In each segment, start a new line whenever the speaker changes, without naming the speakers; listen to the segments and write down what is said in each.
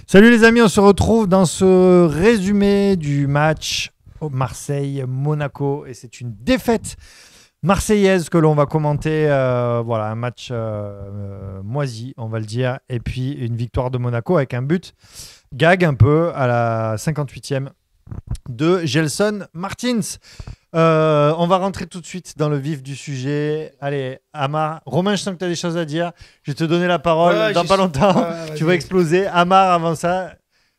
Salut les amis, on se retrouve dans ce résumé du match au Marseille-Monaco et c'est une défaite marseillaise que l'on va commenter. Voilà, un match moisi, on va le dire, et puis une victoire de Monaco avec un but gag un peu à la 58e de Gelson Martins. On va rentrer tout de suite dans le vif du sujet. Allez, Amar, Romain, je sens que tu as des choses à dire. Je vais te donner la parole dans pas longtemps. Tu vas exploser. Amar, avant ça,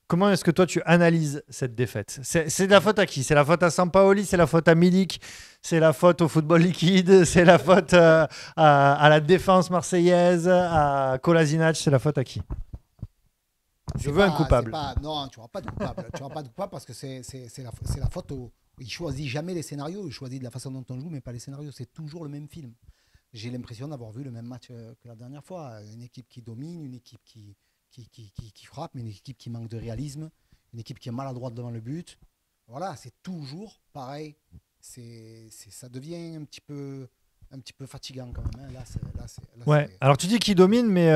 comment est-ce que toi tu analyses cette défaite? C'est de la faute à qui? C'est la faute à Sampaoli? C'est la faute à Milik? C'est la faute au football liquide? C'est la faute à la défense marseillaise? À Kolasinac? C'est la faute à qui? Je veux un coupable.
Non, tu n'auras pas de coupable. Tu n'auras pas de coupable parce que c'est la faute au... Il choisit jamais les scénarios, il choisit de la façon dont on joue, mais pas les scénarios. C'est toujours le même film. J'ai l'impression d'avoir vu le même match que la dernière fois. Une équipe qui domine, une équipe qui frappe, mais une équipe qui manque de réalisme, une équipe qui est maladroite devant le but. Voilà, c'est toujours pareil. Ça devient un petit peu fatigant quand même. Hein.
Ouais. Alors tu dis qu'il domine, mais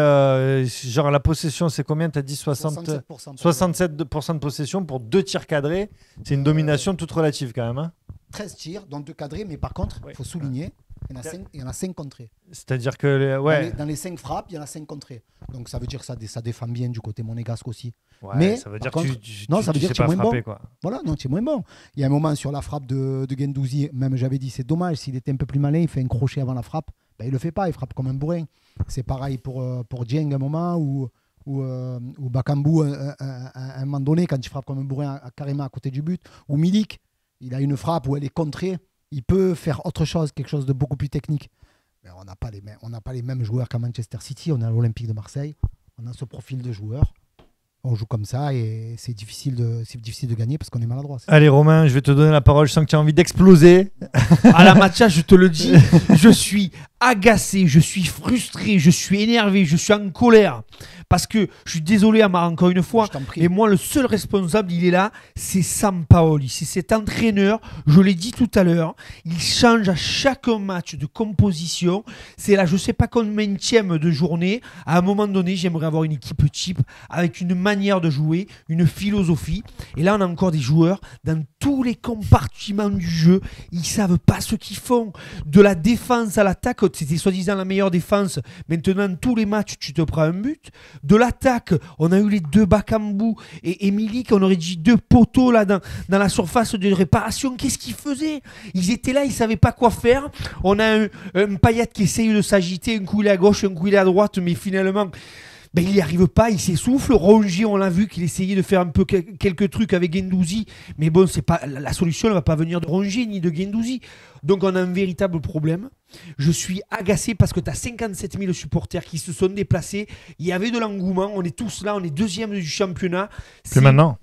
genre la possession, c'est combien? Tu as dit 67% de possession pour 2 tirs cadrés. C'est une domination toute relative quand même. Hein.
13 tirs, dont 2 cadrés, mais par contre, il faut souligner, il y en a 5 contrés.
C'est-à-dire que
dans les 5 frappes, il y en a 5 contrés. Donc ça veut dire que ça défend bien du côté monégasque aussi.
Ouais,
mais
ça veut dire
contre,
que tu sais
tu es
pas
moins
frapper,
bon.
quoi.
Voilà, non, tu es moins bon. Il y a un moment sur la frappe de Guendouzi, même j'avais dit c'est dommage, s'il était un peu plus malin, il fait un crochet avant la frappe. Ben, il le fait pas, il frappe comme un bourrin. C'est pareil pour Dieng à un moment ou Bakambu à un moment donné quand il frappe comme un bourrin carrément à côté du but. Ou Milik, il a une frappe où elle est contrée, il peut faire autre chose, quelque chose de beaucoup plus technique. Mais on n'a pas les mêmes joueurs qu'à Manchester City, on a l'Olympique de Marseille, on a ce profil de joueur. On joue comme ça et c'est difficile de gagner parce qu'on est maladroit.
Allez Romain, je vais te donner la parole, je sens que tu as envie d'exploser.
À la Mathia, je te le dis, je suis agacé, je suis frustré, je suis énervé, je suis en colère. Parce que je suis désolé Amar encore une fois, mais moi le seul responsable il est là, c'est Sampaoli, c'est cet entraîneur, je l'ai dit tout à l'heure, il change à chaque match de composition, c'est là je sais pas combien de journée, à un moment donné j'aimerais avoir une équipe type avec une manière de jouer, une philosophie, et là on a encore des joueurs dans tous les compartiments du jeu, ils savent pas ce qu'ils font, de la défense à l'attaque, c'était soi-disant la meilleure défense, maintenant tous les matchs tu te prends un but. De l'attaque, on a eu les 2 Bakambu et Milik, on aurait dit 2 poteaux là dans la surface de réparation. Qu'est-ce qu'ils faisaient? Ils étaient là, ils ne savaient pas quoi faire. On a un Payet qui essaye de s'agiter, un coup il est à gauche, un coup il est à droite, mais finalement... Ben, il n'y arrive pas, il s'essouffle. Rongier, on l'a vu qu'il essayait de faire un peu quelques trucs avec Guendouzi. Mais bon, c'est pas, la solution ne va pas venir de Rongier ni de Guendouzi. Donc on a un véritable problème. Je suis agacé parce que tu as 57 000 supporters qui se sont déplacés. Il y avait de l'engouement, on est tous là, on est 2e du championnat.
Plus maintenant.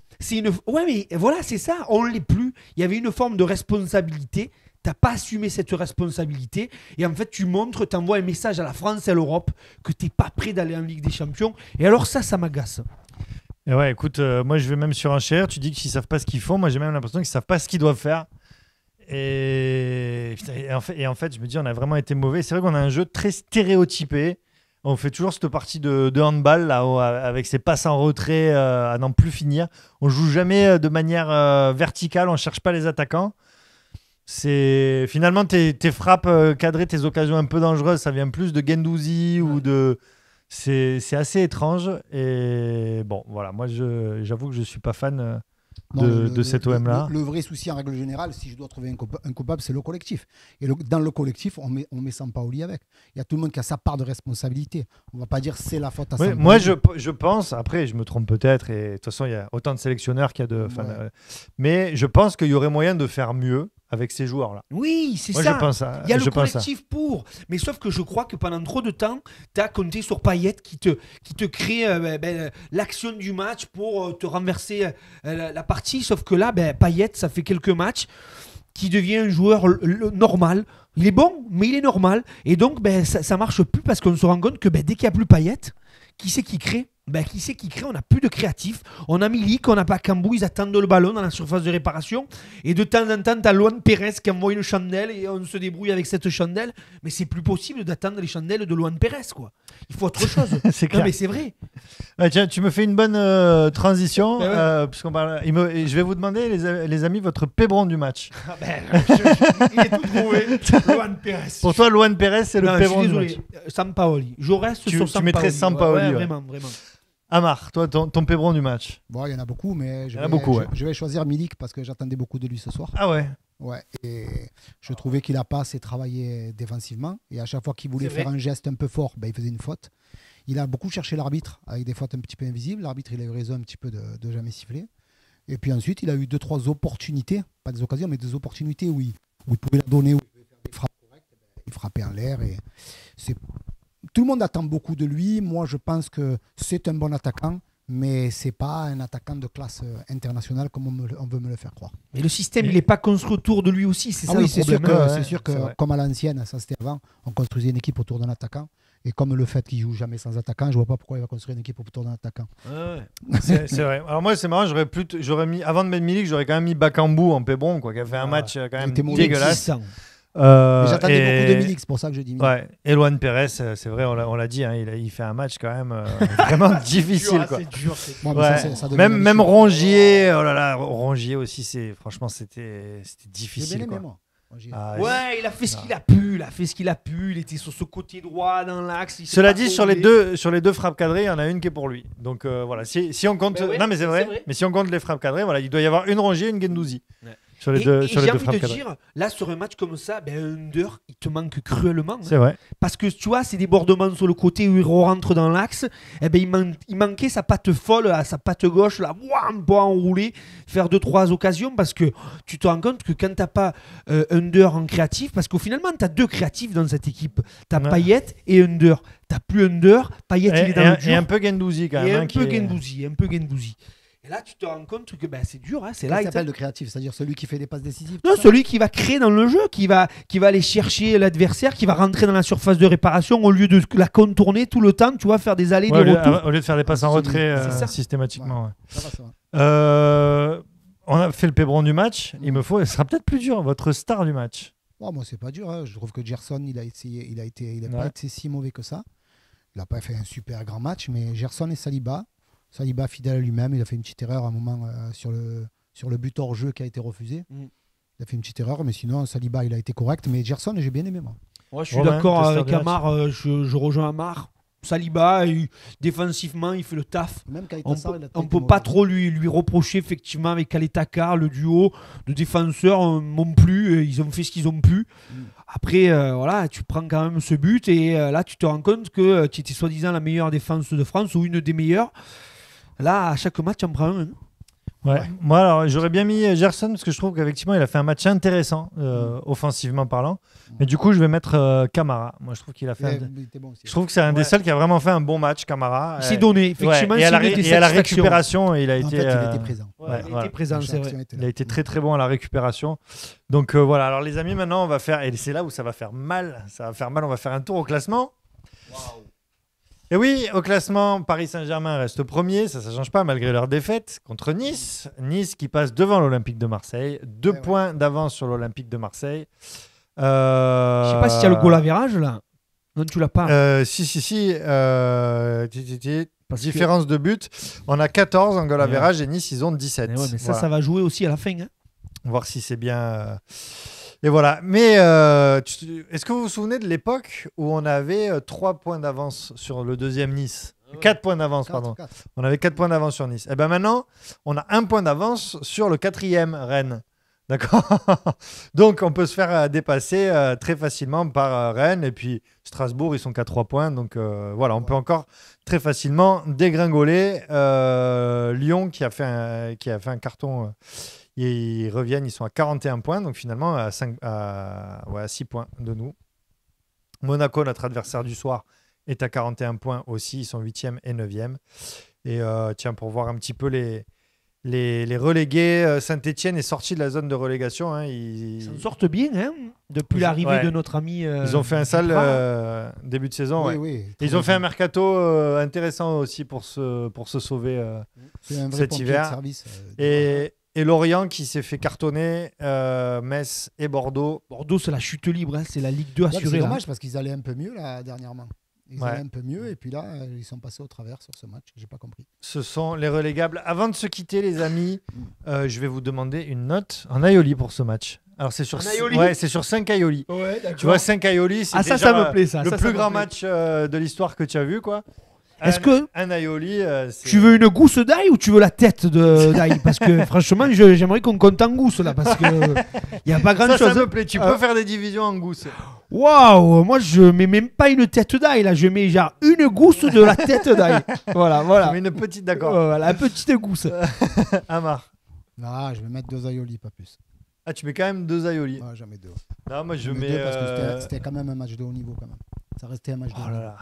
Ouais, mais voilà, c'est ça, on ne l'est plus. Il y avait une forme de responsabilité. Tu n'as pas assumé cette responsabilité et en fait tu montres, tu envoies un message à la France et à l'Europe que tu n'es pas prêt d'aller en Ligue des Champions et alors ça m'agace.
Et ouais, écoute, moi je vais même surenchérir, tu dis qu'ils ne savent pas ce qu'ils font, moi j'ai même l'impression qu'ils ne savent pas ce qu'ils doivent faire. Et en fait, je me dis on a vraiment été mauvais. C'est vrai qu'on a un jeu très stéréotypé. On fait toujours cette partie de handball là, avec ses passes en retrait à n'en plus finir. On joue jamais de manière verticale, on ne cherche pas les attaquants. C'est finalement tes frappes cadrées, tes occasions un peu dangereuses, ça vient plus de Guendouzi ou de. C'est assez étrange et bon voilà, moi j'avoue que je suis pas fan de cet OM là.
Le vrai souci en règle générale, si je dois trouver un coupable, c'est le collectif. Et dans le collectif, on met Sampaoli avec. Il y a tout le monde qui a sa part de responsabilité. On va pas dire c'est la faute à Sampaoli.
Moi je pense, après je me trompe peut-être et de toute façon il y a autant de sélectionneurs qu'il y a de fans. Ouais. Mais je pense qu'il y aurait moyen de faire mieux avec ces joueurs-là.
Oui, c'est ça. Il y a le collectif pour. Mais sauf que je crois que pendant trop de temps, tu as compté sur Payet qui te crée l'action du match pour te renverser la partie. Sauf que là, Payet, ça fait quelques matchs qui devient un joueur normal. Il est bon, mais il est normal. Et donc, ça marche plus parce qu'on se rend compte que dès qu'il n'y a plus Payet, qui c'est qui crée? Ben, qui c'est qui crée? On n'a plus de créatifs. On a Milik, on n'a pas Cambou, ils attendent le ballon dans la surface de réparation. Et de temps en temps, tu as Luan Pérez qui envoie une chandelle et on se débrouille avec cette chandelle. Mais c'est plus possible d'attendre les chandelles de Luan Pérez, quoi. Il faut autre chose.
C'est clair.
Non, mais c'est vrai.
Ouais, tiens, tu me fais une bonne transition.
Ben ouais.
Puisqu'on parle, je vais vous demander, les amis, votre pébron du match.
Ah ben, il est tout trouvé. Luan Pérez.
Pour toi, Luan Pérez, c'est le
Non,
pébron
je
du
suis
match.
désolé. Sampaoli. Je reste
Tu
sur Sampaoli.
mettrais Sampaoli,
Ouais,
ouais.
vraiment, vraiment.
Amar, toi, ton pébron du match.
Bon, il y en a beaucoup, mais je vais choisir Milik parce que j'attendais beaucoup de lui ce soir.
Ah ouais.
Ouais, et je trouvais qu'il n'a pas assez travaillé défensivement. Et à chaque fois qu'il voulait faire un geste un peu fort, ben, il faisait une faute. Il a beaucoup cherché l'arbitre avec des fautes un petit peu invisibles. L'arbitre, il a eu raison un petit peu de jamais siffler. Et puis ensuite, il a eu 2-3 opportunités, pas des occasions, mais des opportunités où il pouvait la donner, où il pouvait faire des frappes correctes. Il frappait en l'air. Et tout le monde attend beaucoup de lui. Moi, je pense que c'est un bon attaquant. Mais ce n'est pas un attaquant de classe internationale comme on veut me le faire croire.
Mais le système, il n'est pas construit autour de lui aussi, c'est ça le problème.
C'est sûr que comme à l'ancienne, ça c'était avant, on construisait une équipe autour d'un attaquant. Et comme le fait qu'il joue jamais sans attaquant, je ne vois pas pourquoi il va construire une équipe autour d'un attaquant.
Ouais. C'est vrai. Alors moi, c'est marrant, j'aurais mis, avant de mettre Milik, j'aurais quand même mis Bakambu en pébron, quoi, qui a fait un match quand même dégueulasse.
Mais j'attendais beaucoup de Milik, c'est pour ça que je dis Milik.
Ouais. Et Luan Pérez, c'est vrai, on l'a dit, hein, il fait un match quand même vraiment difficile.
C'est dur.
Même Rongier, oh là là, Rongier aussi, franchement, c'était difficile.
Ouais, il a fait ce qu'il a pu, il était sur ce côté droit dans l'axe.
Cela dit, sur les deux frappes cadrées, il y en a une qui est pour lui. Donc voilà, si on compte, non mais c'est vrai, mais si on compte les frappes cadrées, voilà, il doit y avoir une Rongier et une Guendouzi. Ouais. Sur les deux
j'ai envie
frappes
de dire, là sur un match comme ça, Under, il te manque cruellement.
C'est vrai.
Parce que tu vois, ces débordements sur le côté où il rentre dans l'axe, il manquait sa patte folle, sa patte gauche, là, pour enrouler, faire 2-3 occasions, parce que tu te rends compte que quand tu n'as pas Under en créatif, parce qu'au finalement, tu as 2 créatifs dans cette équipe. Tu as Payet et Under. Tu n'as plus Under, Payet il est dans le dur.
Et un peu Guendouzi quand même.
Et un peu Guendouzi. Et là, tu te rends compte que c'est dur. Hein, c'est là
il s'appelle le créatif, c'est-à-dire celui qui fait des passes décisives.
Non, celui qui va créer dans le jeu, qui va aller chercher l'adversaire, qui va rentrer dans la surface de réparation au lieu de la contourner tout le temps, tu vois, faire des allées, des retours.
Au lieu de faire des passes en retrait systématiquement.
Ouais. Ça va.
On a fait le pébron du match. Ce sera peut-être plus dur, votre star du match.
Oh, moi, c'est pas dur. Hein. Je trouve que Gerson, il n'a pas été si mauvais que ça. Il n'a pas fait un super grand match, mais Gerson et Saliba, fidèle à lui-même, il a fait une petite erreur à un moment sur le but hors jeu qui a été refusé. Il a fait une petite erreur, mais sinon, Saliba, il a été correct. Mais Gerson, j'ai bien aimé, moi.
Ouais, je suis d'accord avec Amar. Je rejoins Amar. Saliba, défensivement, il fait le taf.
Même
on ne peut pas trop lui reprocher, effectivement, avec Aletaka, le duo de défenseurs non plus. Ils ont fait ce qu'ils ont pu. Après, voilà, tu prends quand même ce but et là, tu te rends compte que tu étais soi-disant la meilleure défense de France ou une des meilleures. Là, à chaque match, on prend un.
Ouais. Moi, alors, j'aurais bien mis Gerson parce que je trouve qu'effectivement, il a fait un match intéressant, offensivement parlant. Mais du coup, je vais mettre Camara. Moi, je trouve qu'il a fait. Je trouve que c'est un des seuls qui a vraiment fait un bon match, Camara.
Il s'est donné, effectivement.
Et à la récupération, il a été.
Il était présent.
Il était présent, c'est vrai.
Il a été très très bon à la récupération. Donc voilà. Alors les amis, maintenant, on va faire. Et c'est là où ça va faire mal. Ça va faire mal. On va faire un tour au classement. Waouh. Et oui, au classement, Paris Saint-Germain reste premier, ça ne change pas malgré leur défaite contre Nice. Nice qui passe devant l'Olympique de Marseille, 2 points d'avance sur l'Olympique de Marseille.
Je ne sais pas si tu as le goal average là. Non, tu l'as pas.
Si. Différence de but. On a 14 en goal average et Nice, ils ont 17.
Mais ça va jouer aussi à la fin. Hein.
Voir si c'est bien... Et voilà. Mais est-ce que vous vous souvenez de l'époque où on avait 3 points d'avance sur le deuxième Nice 4 points d'avance, pardon. 4. On avait 4 points d'avance sur Nice. Et bien maintenant, on a 1 point d'avance sur le 4e Rennes. D'accord. Donc, on peut se faire dépasser très facilement par Rennes. Et puis, Strasbourg, ils sont qu'à 3 points. Donc, voilà, on peut encore très facilement dégringoler. Lyon, qui a fait un carton... ils reviennent, ils sont à 41 points, donc finalement à 6 points de nous. Monaco, notre adversaire du soir, est à 41 points aussi, ils sont 8e et 9e. Et tiens, pour voir un petit peu les relégués. Saint-Etienne est sorti de la zone de relégation. Hein.
Ils s'en sortent bien hein, depuis l'arrivée de notre ami.
Ils ont fait un sale début de saison.
Oui,
ouais.
oui,
Ils ont fait un mercato intéressant aussi pour se sauver cet hiver.
Service,
Et Lorient qui s'est fait cartonner, Metz et Bordeaux.
Bordeaux, c'est la chute libre, hein, c'est la Ligue 2 assurée.
C'est dommage parce qu'ils allaient un peu mieux là dernièrement. Ils allaient un peu mieux et puis là, ils sont passés au travers sur ce match. J'ai pas compris.
Ce sont les relégables. Avant de se quitter, les amis, je vais vous demander une note en aioli pour ce match. Alors c'est sur 5 aioli.
Ouais,
tu vois, 5 aioli, c'est
ça me plaît, ça.
Le plus grand match de l'histoire que tu as vu, quoi.
Est-ce que
un aioli,
tu veux une gousse d'ail ou tu veux la tête d'ail? Parce que franchement, j'aimerais qu'on compte en gousse là, parce que il y a pas grand chose.
Ça me plaît. Tu peux faire des divisions en gousse.
Waouh, moi je mets même pas une tête d'ail là, je mets genre une gousse de la tête d'ail. Voilà.
Je mets une petite, d'accord.
Voilà, une petite gousse.
Amar.
Non, je vais mettre 2 aioli, pas plus.
Ah, tu mets quand même 2 aioli.
Ouais, j'en mets 2.
Non, moi je mets
2 parce que c'était quand même un match de haut niveau quand même. Ça restait un match de haut niveau.
Oh là là.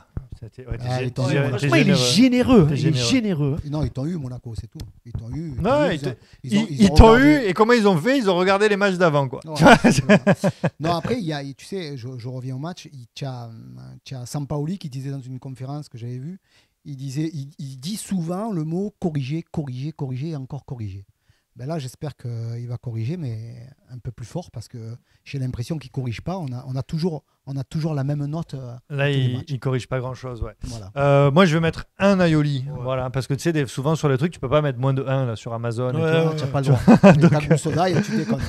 Franchement, il est généreux. Il est généreux.
Non, ils t'ont eu, Monaco, c'est tout. Ils t'ont eu.
Non, ils t'ont eu. Et comment ils ont fait? Ils ont regardé les matchs d'avant, quoi.
Non, après, tu sais, je reviens au match. Tu as Sampaoli qui disait dans une conférence que j'avais vue, il dit souvent le mot corriger, corriger, corriger et encore corriger. Ben là, j'espère qu'il va corriger, mais un peu plus fort, parce que j'ai l'impression qu'il ne corrige pas. On a toujours la même note.
Là, il ne corrige pas grand-chose. Ouais.
Voilà.
Moi, je vais mettre un aioli. Ouais. Voilà, parce que tu sais, souvent sur les trucs, tu ne peux pas mettre moins de 1 là, sur Amazon.
Tu n'as pas le droit. Donc, la gousse d'ail, tu déconnes.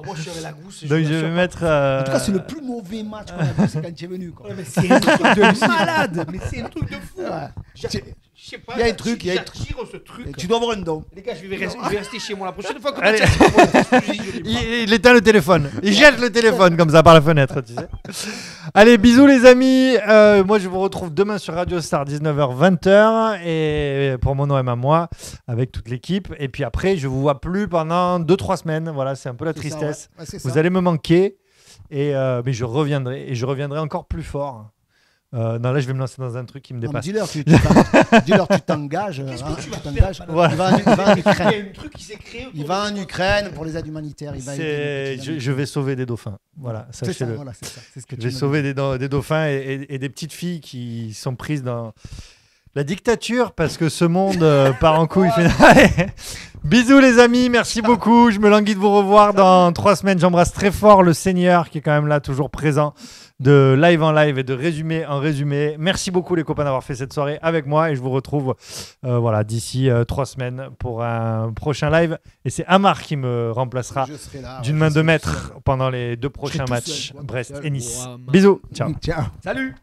Moi, je suis avec la gousse.
Donc, je vais mettre.
En tout cas, c'est le plus mauvais match qu'on a vu, c'est quand tu es venu. Quoi.
Ouais, mais c'est un truc de malade. Mais c'est un truc de fou.
Ouais.
Je sais pas,
il y a un truc,
ce truc.
Tu dois avoir un don.
Les gars, je vais rester chez moi la prochaine fois que
il éteint le téléphone. Il jette le téléphone comme ça par la fenêtre, tu sais. Allez, bisous les amis. Moi, je vous retrouve demain sur Radio Star 19h 20h et pour mon OM à moi avec toute l'équipe. Et puis après, je vous vois plus pendant 2-3 semaines. Voilà, c'est un peu la tristesse.
Ça, ouais.
Vous allez me manquer mais je reviendrai et je reviendrai encore plus fort. Non, là, je vais me lancer dans un truc qui me dépasse.
Dis-leur, tu t'engages.
Voilà.
Il va en Ukraine.
Il y a un truc qui s'est créé.
Il va en Ukraine pour les aides humanitaires.
Je vais sauver des dauphins. Voilà, sachez-le.
Voilà, c'est ça. C'est ce que
je vais sauver des dauphins et des petites filles qui sont prises dans la dictature parce que ce monde part en couille. Bisous les amis, merci beaucoup. Je me languis de vous revoir dans 3 semaines. J'embrasse très fort le Seigneur qui est quand même là, toujours présent, de live en live et de résumé en résumé. Merci beaucoup les copains d'avoir fait cette soirée avec moi et je vous retrouve d'ici 3 semaines pour un prochain live. Et c'est Amar qui me remplacera d'une main de maître pendant les 2 prochains matchs, Brest et Nice. Bisous, ciao.
Salut.